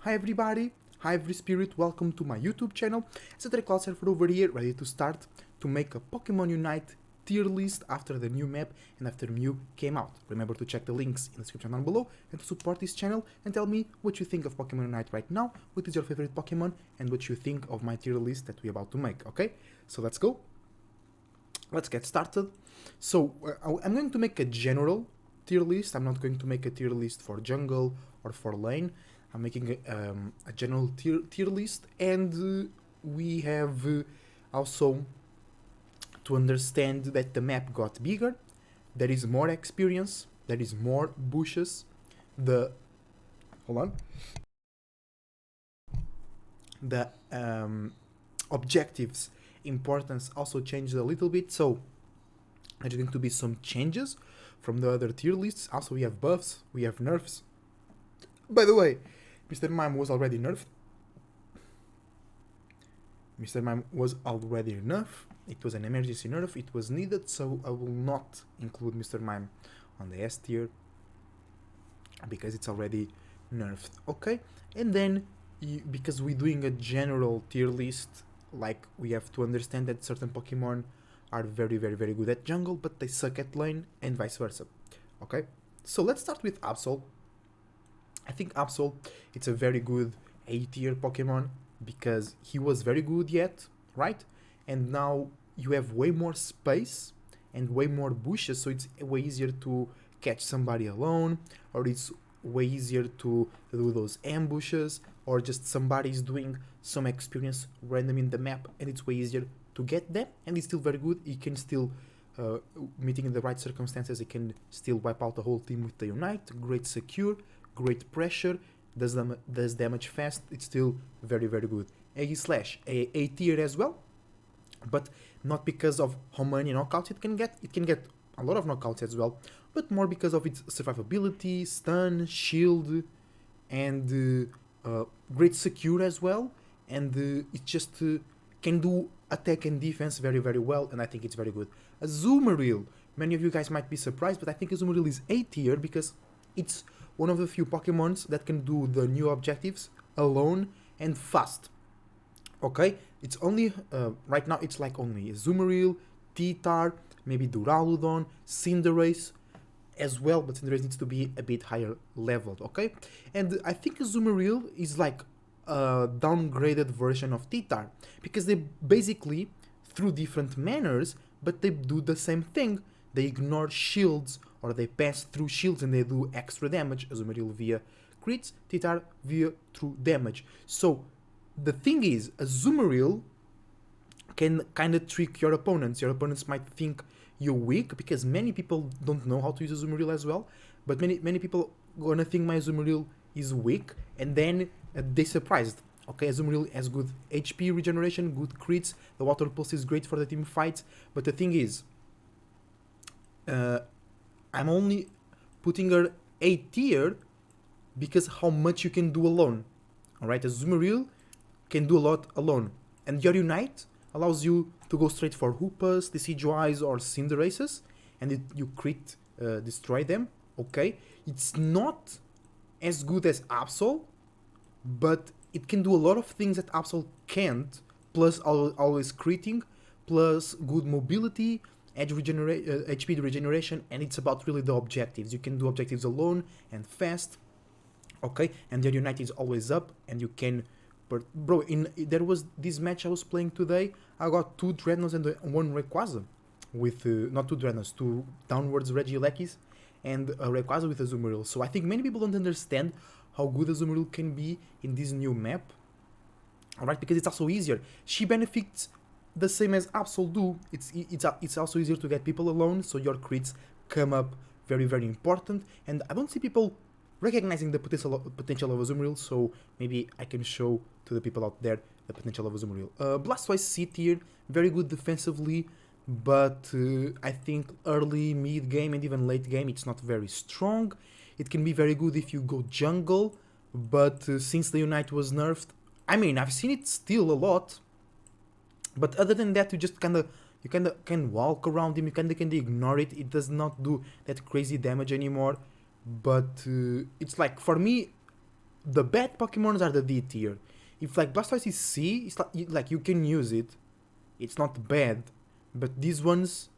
Hi everybody, hi every spirit, welcome to my YouTube channel. It's a Cloud Surfer over here, ready to start to make a Pokemon Unite tier list after the new map and after Mew came out. Remember to check the links in the description down below and to support this channel and tell me what you think of Pokemon Unite right now, what is your favorite Pokemon and what you think of my tier list that we're about to make, okay? So let's go. Let's get started. So I'm going to make a general tier list. I'm not going to make a tier list for jungle or for lane. I'm making a general tier list, and we have also to understand that the map got bigger, there is more experience, there is more bushes, the objectives importance also changed a little bit, so there's going to be some changes from the other tier lists. Also we have buffs, we have nerfs. By the way, Mr. Mime was already nerfed. Mr. Mime was already nerfed. It was an emergency nerf, it was needed, so I will not include Mr. Mime on the S tier because it's already nerfed, okay? And then, because we're doing a general tier list, like we have to understand that certain Pokemon are very good at jungle, but they suck at lane, and vice versa, okay? So let's start with Absol. I think Absol, it's a very good A tier Pokemon because he was very good yet, right? And now you have way more space and way more bushes, so it's way easier to catch somebody alone, or it's way easier to do those ambushes, or just somebody's doing some experience random in the map and it's way easier to get them, and it's still very good. He can still, meeting in the right circumstances, he can still wipe out the whole team with the Unite. Great secure, great pressure, does damage fast, it's still very good. A tier as well, but not because of how many knockouts it can get a lot of knockouts as well, but more because of its survivability, stun, shield, and great secure as well, and it just can do attack and defense very well, and I think it's very good. Azumarill, many of you guys might be surprised, but I think Azumarill is A tier because it's one of the few Pokemons that can do the new objectives alone and fast. Okay, it's only, right now it's like only Azumarill, T-Tar, maybe Duraludon, Cinderace as well, but Cinderace needs to be a bit higher leveled, okay? And I think Azumarill is like a downgraded version of T-Tar, because they basically, through different manners, but they do the same thing. They ignore shields, or they pass through shields and they do extra damage. Azumarill via crits, T-Tar via true damage. So the thing is, Azumarill can kind of trick your opponents. Your opponents might think you're weak, because many people don't know how to use Azumarill as well, but many people gonna think my Azumarill is weak, and then they surprised. Okay, Azumarill has good HP regeneration, good crits, the water pulse is great for the team fights, but the thing is, I'm only putting her A tier because how much you can do alone. Alright, Azumarill can do a lot alone, and your Unite allows you to go straight for Hoopas, Decidueyes, or Cinderaces, and you crit destroy them, okay? It's not as good as Absol, but it can do a lot of things that Absol can't, plus always critting, plus good mobility, HP regeneration, and it's about really the objectives. You can do objectives alone and fast, okay? And your Unite is always up, and you can... But bro, there was this match I was playing today, I got 2 Dreadnoughts and 1 Rayquaza with, not 2 Dreadnoughts, 2 downwards Regielekis and a Rayquaza with Azumarill. So I think many people don't understand how good Azumarill can be in this new map, alright, because it's also easier. She benefits the same as Absol do. It's also easier to get people alone, so your crits come up very important, and I don't see people recognizing the potential of Azumarill, so maybe I can show to the people out there the potential of Azumarill. Blastoise C tier, very good defensively, but I think early, mid game, and even late game it's not very strong. It can be very good if you go jungle, but since the Unite was nerfed, I mean, I've seen it steal a lot, but other than that, you just you can walk around him, you can ignore it. It does not do that crazy damage anymore. But it's like, for me, the bad Pokemons are the D tier. If like Blastoise is C, it's like you can use it. It's not bad, but these ones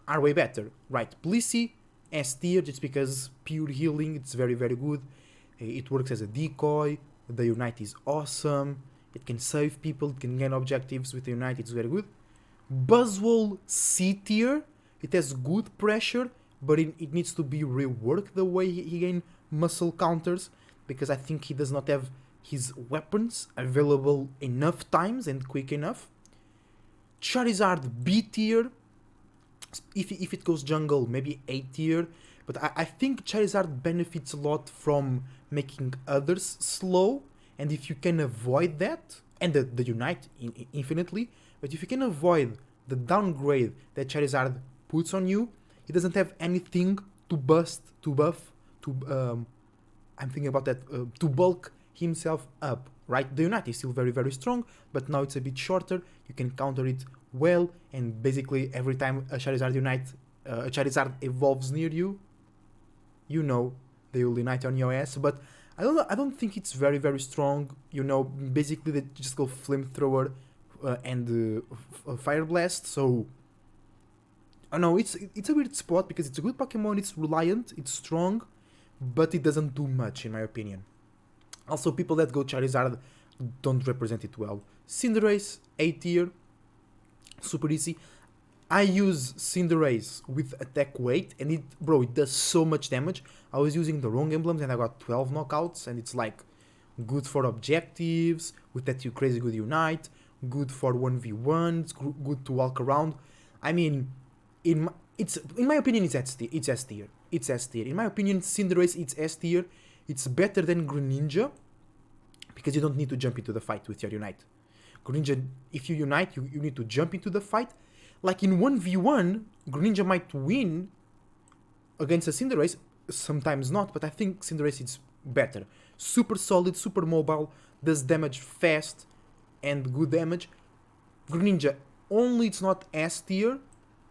are way better, right? Blissey, S tier, just because pure healing, it's very very good. It works as a decoy. The Unite is awesome. It can save people. It can gain objectives with the Unite. It's very good. Buzzwole C tier. It has good pressure, but it needs to be reworked the way he gains muscle counters, because I think he does not have his weapons available enough times and quick enough. Charizard B tier. If it goes jungle, maybe A tier. But I think Charizard benefits a lot from making others slow. And if you can avoid that, and the Unite infinitely, but if you can avoid the downgrade that Charizard puts on you, he doesn't have anything to buff, I'm thinking about that, to bulk himself up, right? The Unite is still very, very strong, but now it's a bit shorter. You can counter it well, and basically every time a Charizard evolves near you, you know they will unite on your ass. But I don't think it's very, very strong. You know, basically they just go Flamethrower and Fire Blast. So I know it's a weird spot because it's a good Pokemon. It's reliant. It's strong, but it doesn't do much in my opinion. Also, people that go Charizard don't represent it well. Cinderace, A tier, super easy. I use Cinderace with attack weight, and it does so much damage. I was using the wrong emblems and I got 12 knockouts, and it's like good for objectives, with that crazy good Unite, good for 1v1s, good to walk around. I mean, in my opinion, it's S tier. It's S tier. In my opinion, Cinderace, it's S tier. It's better than Greninja, because you don't need to jump into the fight with your Unite. Greninja, if you Unite, you need to jump into the fight. Like in 1v1, Greninja might win against a Cinderace, sometimes not, but I think Cinderace is better. Super solid, super mobile, does damage fast and good damage. Greninja, only it's not S tier,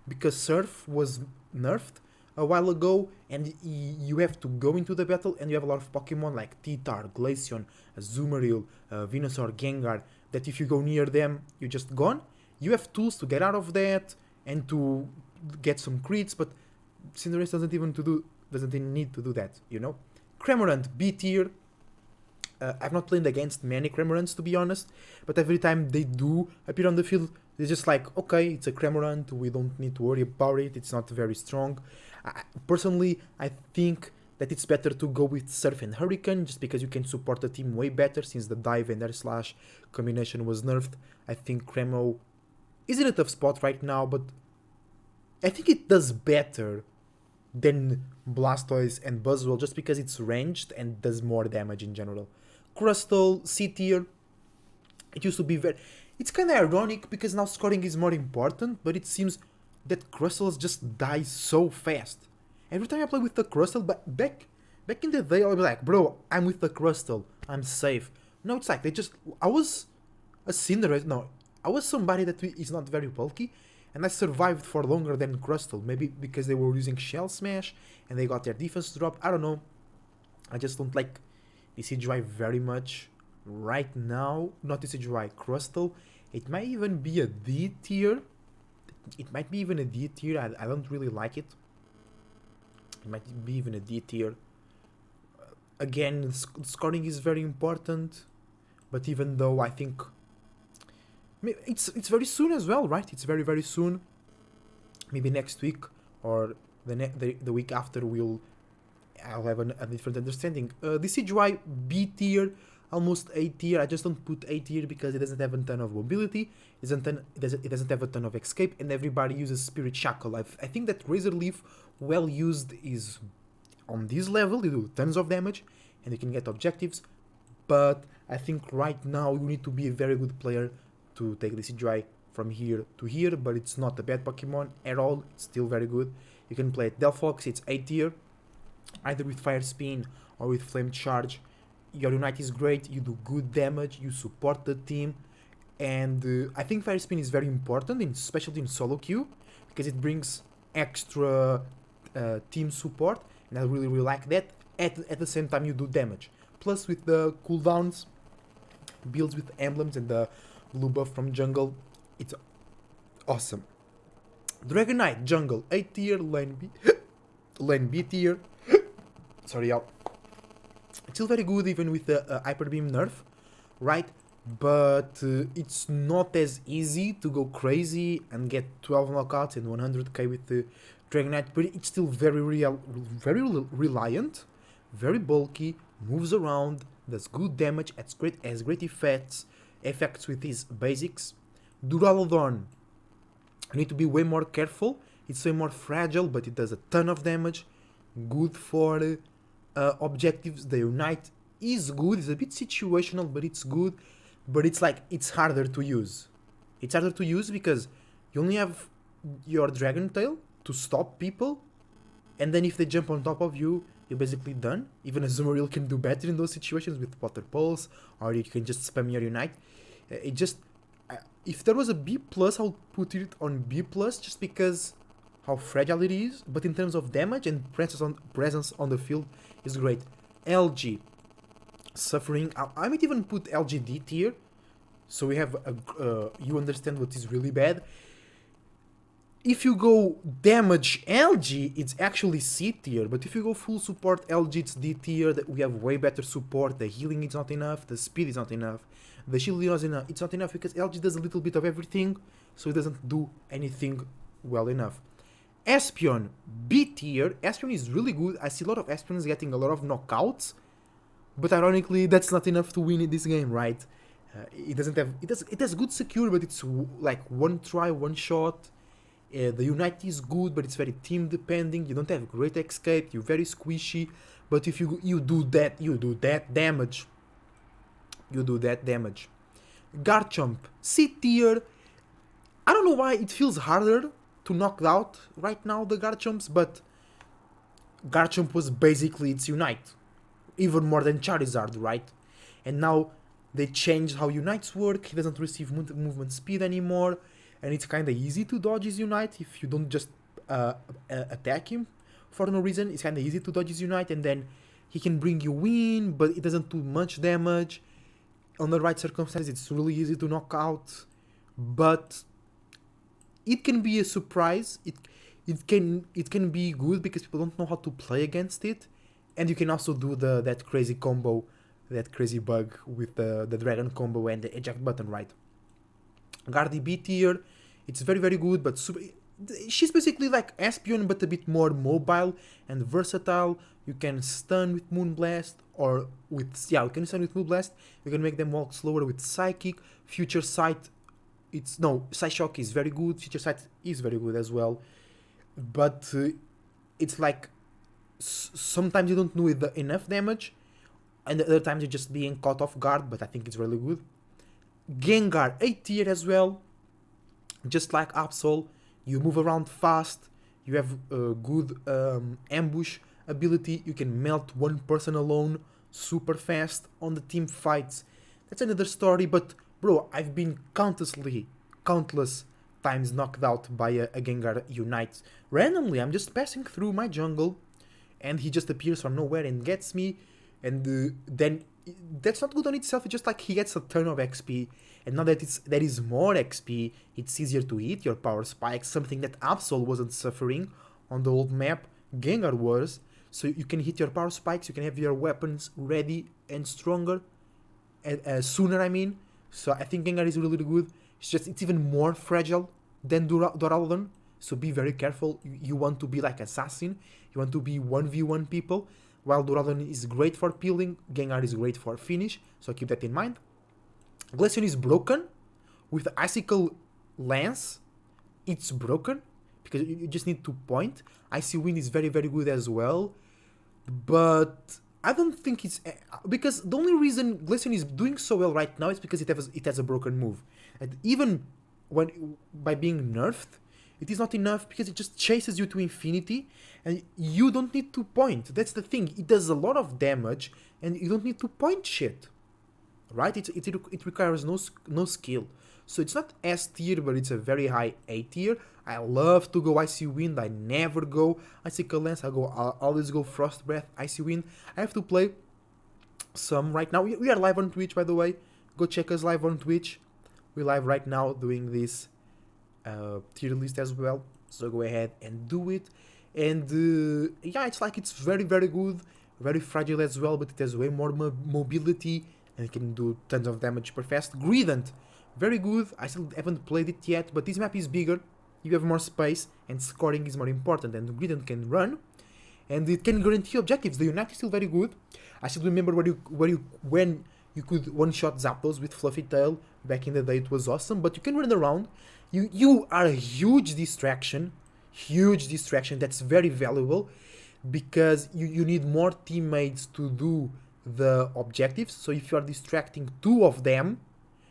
because Surf was nerfed a while ago, and you have to go into the battle, and you have a lot of Pokemon like T-Tar, Glaceon, Azumarill, Venusaur, Gengar, that if you go near them, you're just gone. You have tools to get out of that and to get some crits, but Cinderace doesn't even need to do that, you know? Cramorant, B tier. I've not played against many Cramorants, to be honest, but every time they do appear on the field, they're just like, okay, it's a Cramorant, we don't need to worry about it, it's not very strong. Personally, I think that it's better to go with Surf and Hurricane, just because you can support the team way better, since the Dive and Air Slash combination was nerfed. I think Cremo is in a tough spot right now, but I think it does better than Blastoise and Buzzwole, just because it's ranged and does more damage in general. Crustle, C tier. It used to be it's kind of ironic because now scoring is more important, but it seems that Crustles just die so fast. Every time I play with the Crustle, but back in the day, I'll be like, bro, I'm with the Crustle, I'm safe. No, it's like I was a Cinderace, no, I was somebody that is not very bulky, and I survived for longer than Crustle, maybe because they were using Shell Smash, and they got their defense dropped, I don't know. I just don't like DCGY very much right now. Not DCGY, Crustle. It might even be a D tier. I don't really like it. It might be even a D tier. Again, scoring is very important, but even though I think it's very soon as well, right? It's very, very soon. Maybe next week or the week after I'll have a different understanding. DCGY B tier, almost A tier. I just don't put A tier because it doesn't have a ton of mobility. It doesn't have a ton of escape, and everybody uses Spirit Shackle. I think that Razor Leaf, well used, is on this level. You do tons of damage, and you can get objectives. But I think right now you need to be a very good player to take DCGY from here to here. But it's not a bad Pokemon at all. It's still very good. You can play it Delphox. It's A tier, either with Fire Spin or with Flame Charge. Your Unite is great, you do good damage, you support the team, and I think Fire Spin is very important, especially in solo queue, because it brings extra team support, and I really, really like that. At the same time, you do damage. plus with the cooldowns, builds with emblems and the blue buff from jungle. It's awesome. Dragon Knight jungle 8 tier, lane B, lane B tier. Sorry, y'all. It's still very good even with the hyper beam nerf, right? But it's not as easy to go crazy and get 12 knockouts and 100k with the Dragon Knight, but it's still very reliant, very bulky, moves around, does good damage, has great effects with his basics. Duraludon, you need to be way more careful. It's way more fragile, but it does a ton of damage. Good for objectives. The Unite is good. It's a bit situational, but it's good. But it's like, it's harder to use. It's harder to use because you only have your Dragon Tail to stop people, and then if they jump on top of you, you're basically done. Even a Azumarill can do better in those situations with Water Pulse, or you can just spam your Unite. It just, if there was a B+, I would put it on B+, just because how fragile it is, but in terms of damage and presence on the field is great. LG, suffering. I might even put LG D tier, so we have you understand what is really bad. If you go damage LG, it's actually C tier, but if you go full support LG, it's D tier. That we have way better support. The healing is not enough, the speed is not enough, the shield is not enough. It's not enough because LG does a little bit of everything, so it doesn't do anything well enough. Espeon, B tier. Espeon is really good. I see a lot of Espeons getting a lot of knockouts, but ironically, that's not enough to win in this game, right? It has good secure, but it's like one try, one shot. The Unite is good, but it's very team depending. You don't have great escape. You're very squishy. But if you do that damage. Garchomp, C tier. I don't know why it feels harder to knock out right now, the Garchomps, but Garchomp was basically its Unite. Even more than Charizard, right? And now they changed how Unites work. He doesn't receive movement speed anymore. And it's kind of easy to dodge his Unite if you don't just attack him for no reason. It's kind of easy to dodge his Unite, and then he can bring you in, but it doesn't do much damage. On the right circumstances, it's really easy to knock out, but it can be a surprise. It can be good because people don't know how to play against it, and you can also do that crazy combo, that crazy bug with the dragon combo and the eject button, right? Gardy B tier, it's very good, but she's basically like Espeon, but a bit more mobile and versatile. You can stun with Moonblast, or with, you can stun with Moonblast. You can make them walk slower with Psychic. Future Sight, Psyshock is very good. Future Sight is very good as well. But it's like, sometimes you don't do enough damage, and the other times you're just being caught off guard, but I think it's really good. Gengar, 8 tier as well. Just like Absol, you move around fast, you have a good ambush ability, you can melt one person alone super fast on the team fights. That's another story, but bro, I've been countless times knocked out by a Gengar Unite. Randomly, I'm just passing through my jungle, and he just appears from nowhere and gets me, and then that's not good on itself. It's just like he gets a ton of XP, and now that there is more XP, it's easier to hit your power spikes, something that Absol wasn't suffering on the old map. Gengar was, so you can hit your power spikes, you can have your weapons ready and stronger, sooner, I mean. So I think Gengar is really good. It's even more fragile than Duraludon, so be very careful. You want to be like Assassin, you want to be 1v1 people. While Duraludon is great for peeling, Gengar is great for finish, so keep that in mind. Glaceon is broken. With Icicle Lance, it's broken, because you just need to point. Icy Wind is very good as well, but I don't think it's... because the only reason Glaceon is doing so well right now is because it has a broken move. And even by being nerfed, it is not enough, because it just chases you to infinity, and you don't need to point. That's the thing. It does a lot of damage, and you don't need to point shit, right? It requires no skill. So it's not S tier, but it's a very high A tier. I love to go Icy Wind. I never go Icicle Lance. I always go Frost Breath, Icy Wind. I have to play some right now. We are live on Twitch, by the way. Go check us live on Twitch. We're live right now doing this tier list as well. So go ahead and do it. And yeah, it's like it's very, very good. Very fragile as well, but it has way more mobility and it can do tons of damage per fast. Grident, very good. I still haven't played it yet, but this map is bigger. You have more space and scoring is more important, and Grident can run and it can guarantee objectives. The Unite is still very good. I still remember when you could one-shot Zapdos with Fluffy Tail. Back in the day it was awesome, but you can run around. You are a huge distraction. That's very valuable because you need more teammates to do the objectives. So if you are distracting 2 of them,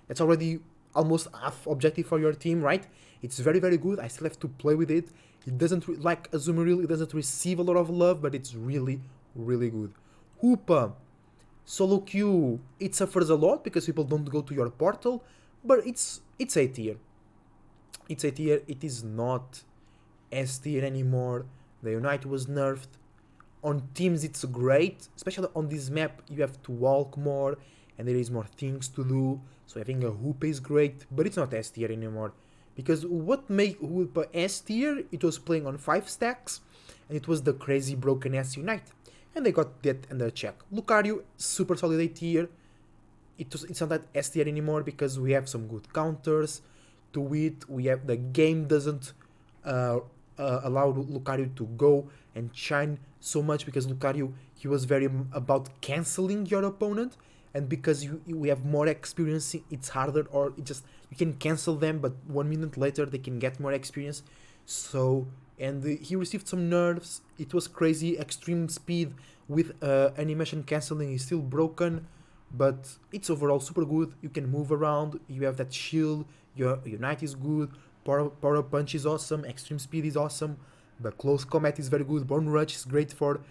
that's already almost half objective for your team, right? It's very, very good. I still have to play with it. It doesn't, like Azumarill, it doesn't receive a lot of love, but it's really, really good. Hoopa, solo queue, it suffers a lot because people don't go to your portal, but it's A tier. It's A tier. It is not S tier anymore. The Unite was nerfed. On teams it's great, especially on this map you have to walk more and there is more things to do, so having a Hoopa is great, but it's not S tier anymore. Because what made Hoopa S tier, it was playing on 5 stacks and it was the crazy broken S Unite. And they got that under check. Lucario, super solid A tier. It's not that S tier anymore because we have some good counters to it. We have the game doesn't allow Lucario to go and shine so much because Lucario, he was very about cancelling your opponent, and because we have more experience, it's harder, or it just, you can cancel them, but 1 minute later they can get more experience. So, and he received some nerfs. It was crazy. Extreme speed with animation cancelling is still broken, but it's overall super good. You can move around, you have that shield, your Unite is good, Power Punch is awesome, Extreme Speed is awesome, the Close Combat is very good, Bone Rush is great for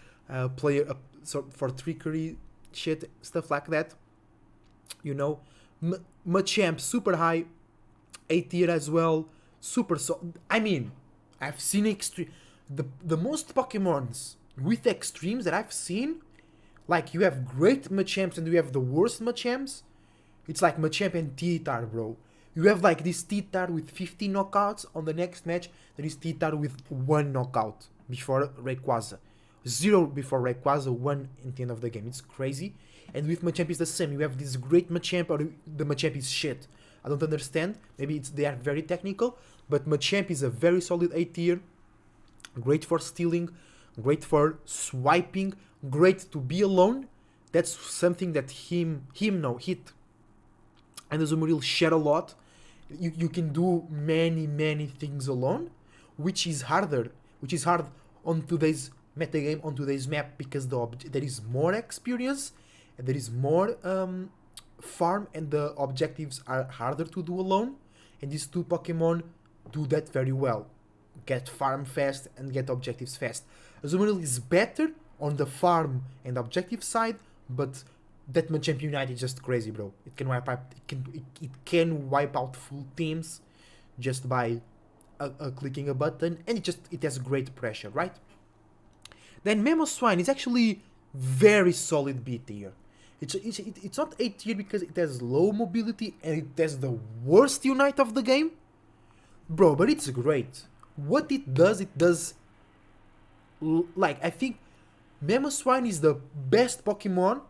for trickery shit, stuff like that. You know, Machamp super high, A tier as well, super I mean, I've seen extreme, the most Pokemons with extremes that I've seen, like you have great Machamps and you have the worst Machamps. It's like Machamp and T-Tar, bro. You have like this T-Tar with 50 knockouts. On the next match, there is T-Tar with 1 knockout before Rayquaza. 0 before Rayquaza, 1 at the end of the game. It's crazy. And with Machamp is the same. You have this great Machamp, or the Machamp is shit. I don't understand. Maybe they are very technical, but Machamp is a very solid A tier. Great for stealing, great for swiping, great to be alone. That's something that hit and Azumarill share a lot. You can do many things alone, which is hard on today's metagame, on today's map, because there is more experience and there is more farm, and the objectives are harder to do alone, and these 2 Pokemon do that very well. Get farm fast and get objectives fast. Azumarill is better on the farm and objective side, but that Machamp Unite is just crazy, bro. It can wipe out. It can wipe out full teams just by clicking a button, and it has great pressure, right? Then Mamoswine is actually very solid B tier. It's not A tier because it has low mobility and it has the worst Unite of the game, bro. But it's great. What it does, like, I think Mamoswine is the best Pokemon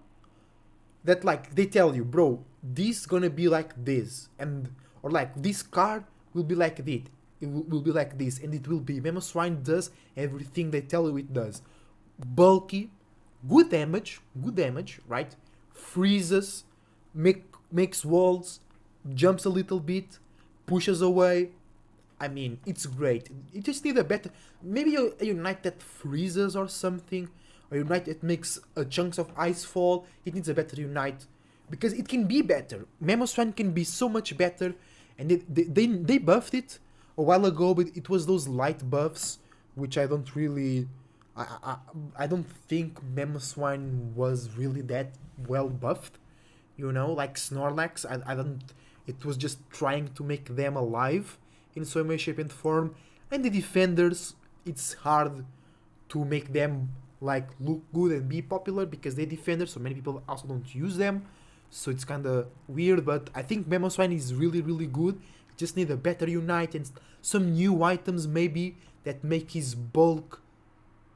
that, like, they tell you, bro, this gonna be like this, or like this card will be like this, it will be like this, and it will be. Mamoswine does everything they tell you it does. Bulky, good damage, right? Freezes, makes walls, jumps a little bit, pushes away. I mean, it's great. It just needs a better, maybe a Unite that freezes or something, or Unite that makes chunks of ice fall. It needs a better Unite, because it can be better. Mamoswine can be so much better, and they buffed it a while ago, but it was those light buffs, which I don't really, I don't think Mamoswine was really that well buffed, you know, like Snorlax. I don't, it was just trying to make them alive in some way, shape and form. And the defenders, it's hard to make them like look good and be popular because they defenders, so many people also don't use them. So it's kind of weird, but I think Mamoswine is really really good. Just need a better unite and some new items maybe that make his bulk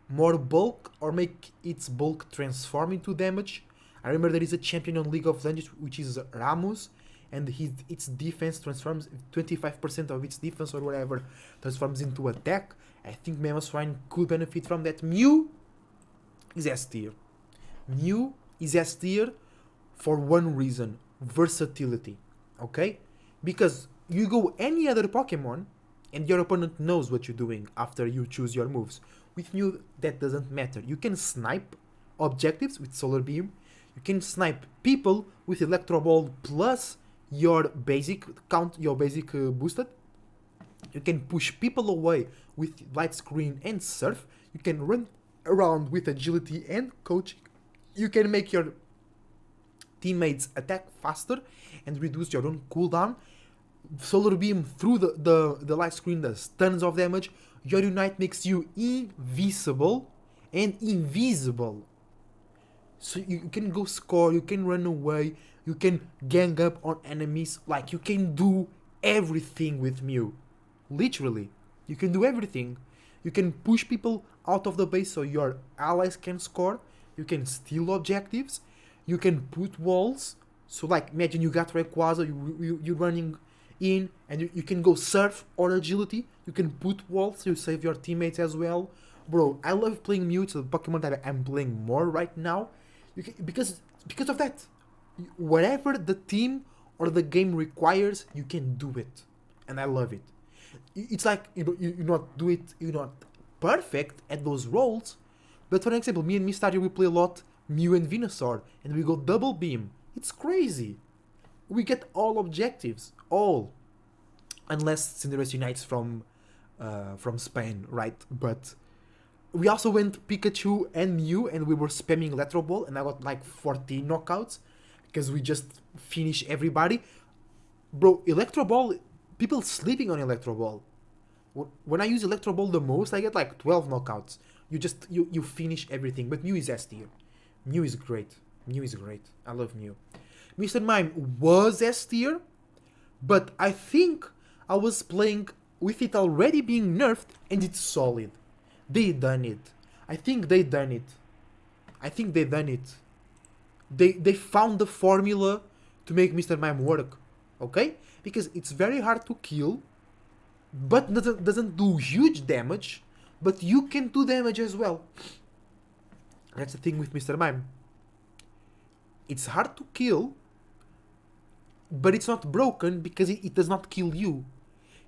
more bulk or make its bulk transform into damage. I remember there is a champion on League of Legends which is Ramos, and its defense transforms 25% of its defense or whatever transforms into attack. I think Mamoswine could benefit from that. Mew is S tier. Mew is S tier for one reason: versatility. Okay? Because you go any other Pokemon and your opponent knows what you're doing after you choose your moves. With Mew, that doesn't matter. You can snipe objectives with Solar Beam. You can snipe people with Electro Ball plus your basic count, your basic boosted. You can push people away with Light Screen and Surf. You can run around with Agility and Coaching. You can make your teammates attack faster and reduce your own cooldown. Solar Beam through the Light Screen does tons of damage. Your Unite makes you invisible and invisible. So you can go score, you can run away, you can gang up on enemies. Like, you can do everything with Mew. Literally. You can do everything. You can push people out of the base so your allies can score. You can steal objectives. You can put walls. So, like, imagine you got Rayquaza, you're running in, and you can go Surf or Agility. You can put walls, you save your teammates as well. Bro, I love playing Mew. It's a Pokemon that I'm playing more right now. Because of that. Whatever the team or the game requires, you can do it. And I love it. It's like, you're not perfect at those roles. But for example, me and Mystario, we play a lot Mew and Venusaur, and we go double beam. It's crazy. We get all objectives. All. Unless Cinderace unites from Spain, right? But we also went Pikachu and Mew, and we were spamming Electro Ball, and I got like 40 knockouts because we just finished everybody. Bro, Electro Ball, people sleeping on Electro Ball. When I use Electro Ball the most, I get like 12 knockouts. You finish everything. But Mew is S tier. Mew is great. Mew is great. I love Mew. Mr. Mime was S tier, but I think I was playing with it already being nerfed, and it's solid. They done it. I think they done it. They found the formula to make Mr. Mime work. Okay? Because it's very hard to kill, but doesn't do huge damage, but you can do damage as well. That's the thing with Mr. Mime. It's hard to kill, but it's not broken because it does not kill you.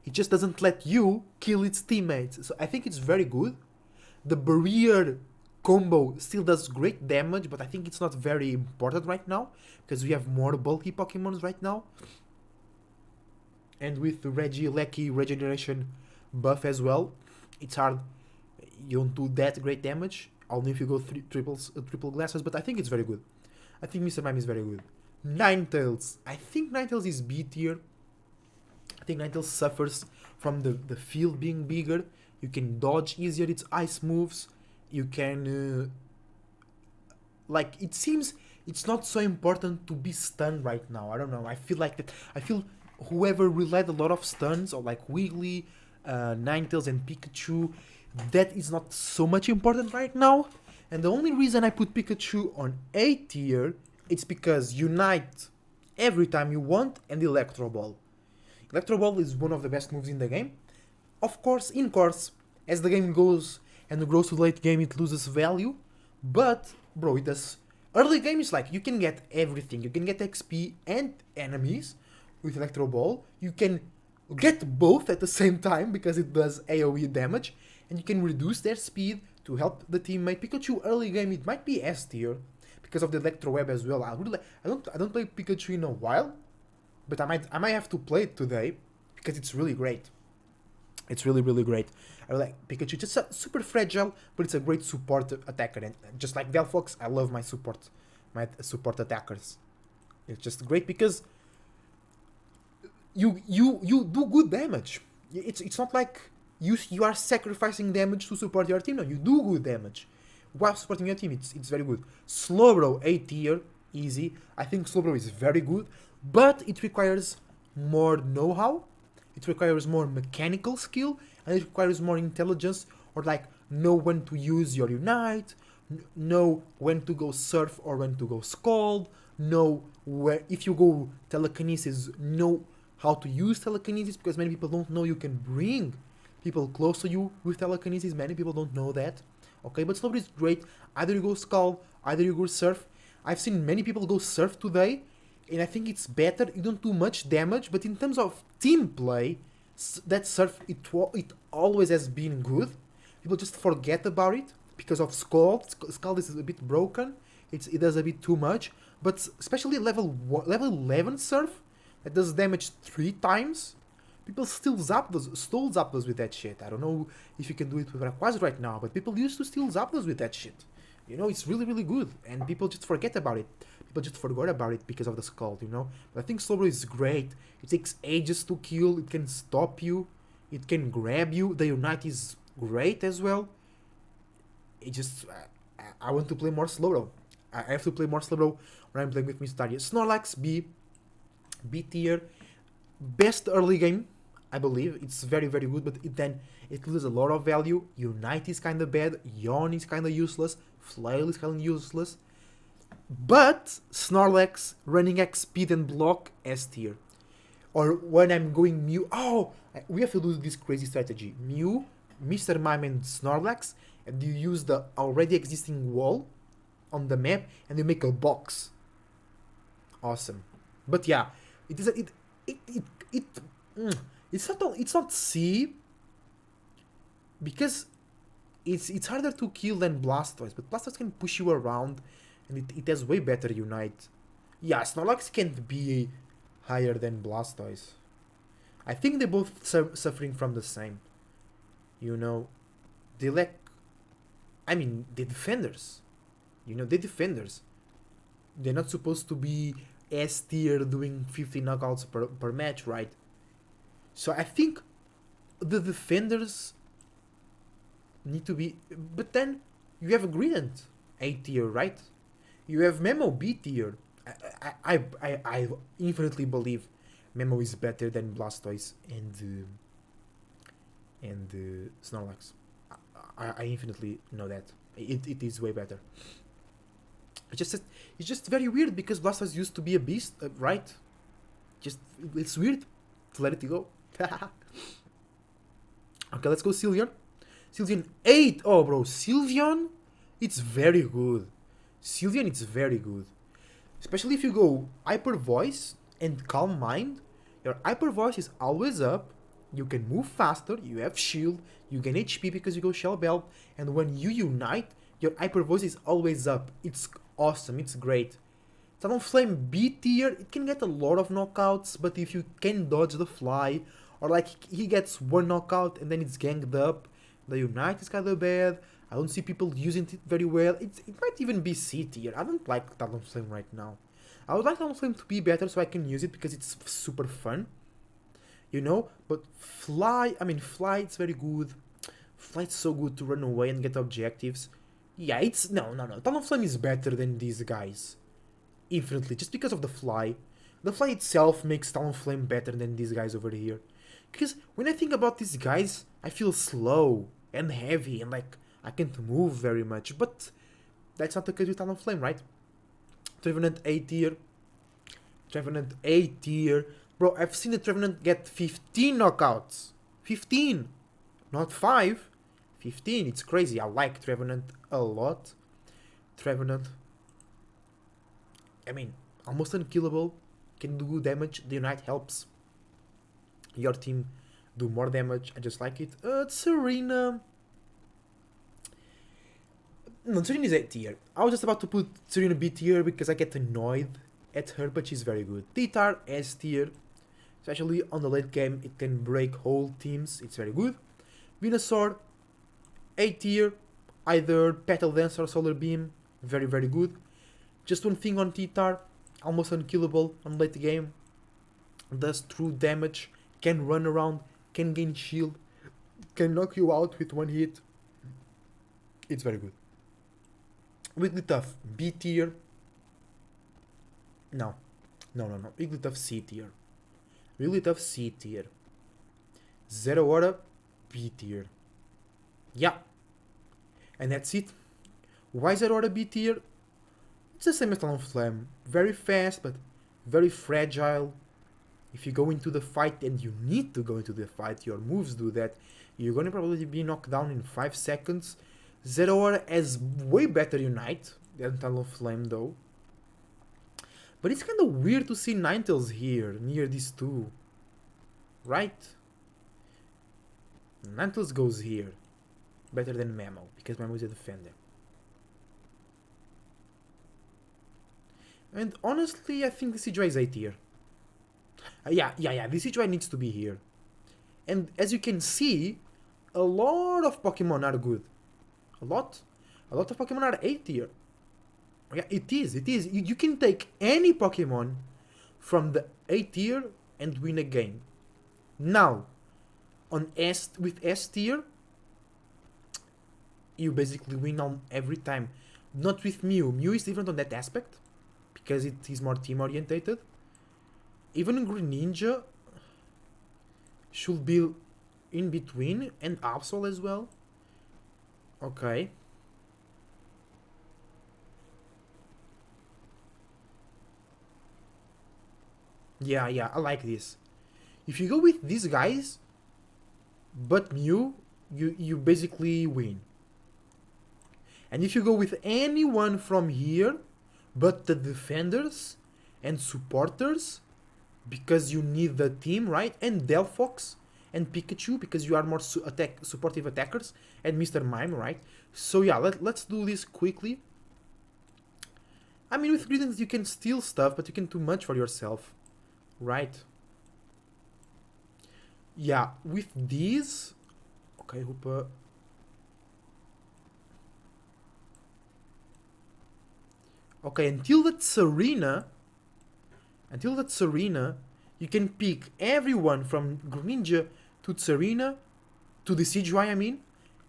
It just doesn't let you kill its teammates. So I think it's very good. The barrier combo still does great damage, but I think it's not very important right now because we have more bulky Pokemons right now. And with the Regieleki regeneration buff as well, it's hard. You don't do that great damage, only if you go triple glasses, but I think it's very good. I think Mr. Mime is very good. Ninetales. I think Ninetales is B tier. I think Ninetales suffers from the field being bigger. You can dodge easier its ice moves. You can... it seems it's not so important to be stunned right now. I don't know. I feel like that. I feel whoever relied a lot of stuns, or like Wiggly, Ninetales and Pikachu, that is not so much important right now. And the only reason I put Pikachu on A tier, it's because Unite every time you want and Electro Ball. Electro Ball is one of the best moves in the game. Of course, as the game goes and grows to late game, it loses value. But, bro, it does... Early game is like, you can get everything. You can get XP and enemies with Electro Ball. You can get both at the same time because it does AoE damage. And you can reduce their speed to help the teammate. Pikachu early game, it might be S tier because of the Electro Web as well. I don't play Pikachu in a while, but I might have to play it today because it's really great. It's really, really great. I like Pikachu. Just super fragile, but it's a great support attacker. And just like Delphox, I love my support attackers. It's just great because you do good damage. It's not like you are sacrificing damage to support your team. No, you do good damage. while supporting your team, it's very good. Slowbro A tier, easy. I think Slowbro is very good, but it requires more know-how. It requires more mechanical skill, and it requires more intelligence, or like know when to use your Unite, know when to go Surf or when to go Scald, know where, if you go Telekinesis, know how to use Telekinesis, because many people don't know you can bring people close to you with Telekinesis. Many people don't know that. Okay, but Slowbro is great. Either you go Scald, either you go Surf. I've seen many people go Surf today, and I think it's better. You don't do much damage, but in terms of team play, that Surf, it always has been good. People just forget about it because of Scald. Scald is a bit broken. It does a bit too much, but especially level 11 Surf that does damage 3 times. People still stole Zapdos with that shit. I don't know if you can do it with Rayquaza right now, but people used to steal Zapdos with that shit. You know, it's really, really good, and people just forget about it. People just forgot about it because of the Scald, you know? But I think Slowbro is great. It takes ages to kill, it can stop you, it can grab you. The Unite is great as well. It just... I want to play more Slowbro. I have to play more Slowbro when I'm playing with Mystaria. Snorlax B tier. Best early game, I believe. It's very, very good, but it loses a lot of value. Unite is kind of bad. Yawn is kind of useless. Flail is kind of useless. But Snorlax, running X, speed and block, S tier. Or when I'm going Mew... Oh! We have to do this crazy strategy. Mew, Mr. Mime and Snorlax, and you use the already existing wall on the map, and you make a box. Awesome. But yeah, it is it's not C, because it's harder to kill than Blastoise, but Blastoise can push you around, and it has way better Unite. Yeah, Snorlax can't be higher than Blastoise. I think they're both suffering from the same. You know, they lack... I mean, they're defenders. You know, they're defenders. They're not supposed to be S tier doing 50 knockouts per match, right? So I think the defenders need to be... But then you have Gradient A tier, right? You have Memo B tier. I infinitely believe Memo is better than Blastoise and Snorlax. I infinitely know that. It is way better. It's just very weird because Blastoise used to be a beast, right? It's weird to let it go. Okay, let's go Sylveon. Sylveon 8. Oh, bro, Sylveon, it's very good. Sylveon, it's very good. Especially if you go Hyper Voice and Calm Mind. Your Hyper Voice is always up. You can move faster. You have shield. You gain HP because you go Shell Belt. And when you Unite, your Hyper Voice is always up. It's awesome. It's great. Talonflame B tier. It can get a lot of knockouts, but if you can dodge the fly, or like he gets one knockout and then it's ganged up, the Unite is kind of bad. I don't see people using it very well. It might even be C tier. I don't like Talonflame right now. I would like Talonflame to be better so I can use it because it's super fun. You know? But Fly, it's very good. Fly's so good to run away and get objectives. Yeah, it's... No. Talonflame is better than these guys. Infinitely. Just because of the Fly. The Fly itself makes Talonflame better than these guys over here. Because when I think about these guys, I feel slow and heavy and like I can't move very much. But that's not the case with Talonflame, right? Trevenant A tier. Trevenant A tier. Bro, I've seen the Trevenant get 15 knockouts. 15. Not 5. 15. It's crazy. I like Trevenant a lot. Trevenant. I mean, almost unkillable. Can do damage. The Unite helps your team do more damage. I just like it. Serena. No, Serena is A tier. I was just about to put Serena B tier because I get annoyed at her, but she's very good. Titar S tier. Especially on the late game, it can break whole teams. It's very good. Venusaur A tier. Either Petal Dance or Solar Beam. Very, very good. Just one thing on Titar. Almost unkillable on late game. Does true damage. Can run around. Can gain shield. Can knock you out with one hit. It's very good. Wigglytuff B tier. No. Wigglytuff C tier. Wigglytuff C tier. Zeraora B tier. Yeah. And that's it. Why Zeraora B tier? It's the same as Talonflame. Very fast, but very fragile. If you go into the fight, and you need to go into the fight, your moves do that, you're gonna probably be knocked down in 5 seconds. Zeraora has way better Unite than Talonflame though. But it's kinda weird to see Ninetales here, near these two. Right? Ninetales goes here. Better than Memo, because Memo is a defender. And honestly, I think the Decidueye is A tier. Yeah, the Decidueye needs to be here. And as you can see, a lot of Pokemon are good. A lot of Pokemon are A tier. Yeah, it is. You can take any Pokemon from the A tier and win a game. Now, with S tier, you basically win on every time. Not with Mew. Mew is different on that aspect, because it is more team orientated. Even Greninja should be in between, and Absol as well. Okay. Yeah, I like this. If you go with these guys, but Mew, you basically win. And if you go with anyone from here, but the defenders and supporters, because you need the team, right? And Delphox and Pikachu, because you are more supportive attackers, and Mr. Mime, right? So yeah, let's do this quickly. I mean, with Greedents you can steal stuff, but you can do much for yourself, right? Yeah, with these... Okay, Hoopa... Okay, until that Serena, you can pick everyone from Greninja to Serena, to the Decidueye, I mean.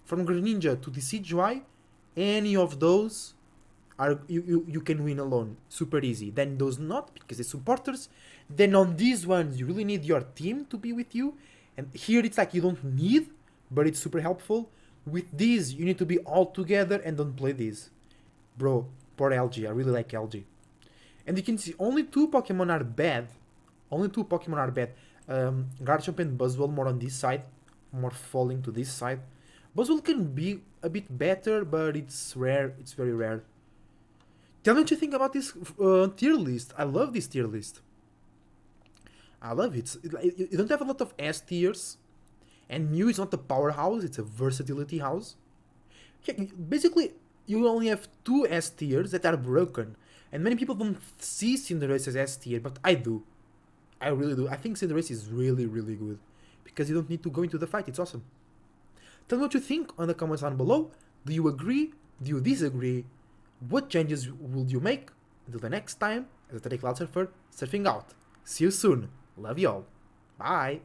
From Greninja to the Decidueye, any of those are you can win alone. Super easy. Then those not, because they're supporters. Then on these ones, you really need your team to be with you. And here it's like you don't need, but it's super helpful. With these, you need to be all together and don't play these. Bro, poor LG. I really like LG. And you can see only 2 Pokemon are bad. Garchomp and Buzzwole more on this side. More falling to this side. Buzzwole can be a bit better, but it's rare. It's very rare. Tell me what you think about this tier list. I love this tier list. I love it. You don't have a lot of S tiers. And Mew is not a powerhouse. It's a versatility house. Yeah, basically, you only have 2 S tiers that are broken. And many people don't see Cinderace as S tier, but I do. I really do. I think Cinderace is really, really good. Because you don't need to go into the fight. It's awesome. Tell me what you think on the comments down below. Do you agree? Do you disagree? What changes will you make? Until the next time, as a Cloud Surfer, surfing out. See you soon. Love you all. Bye.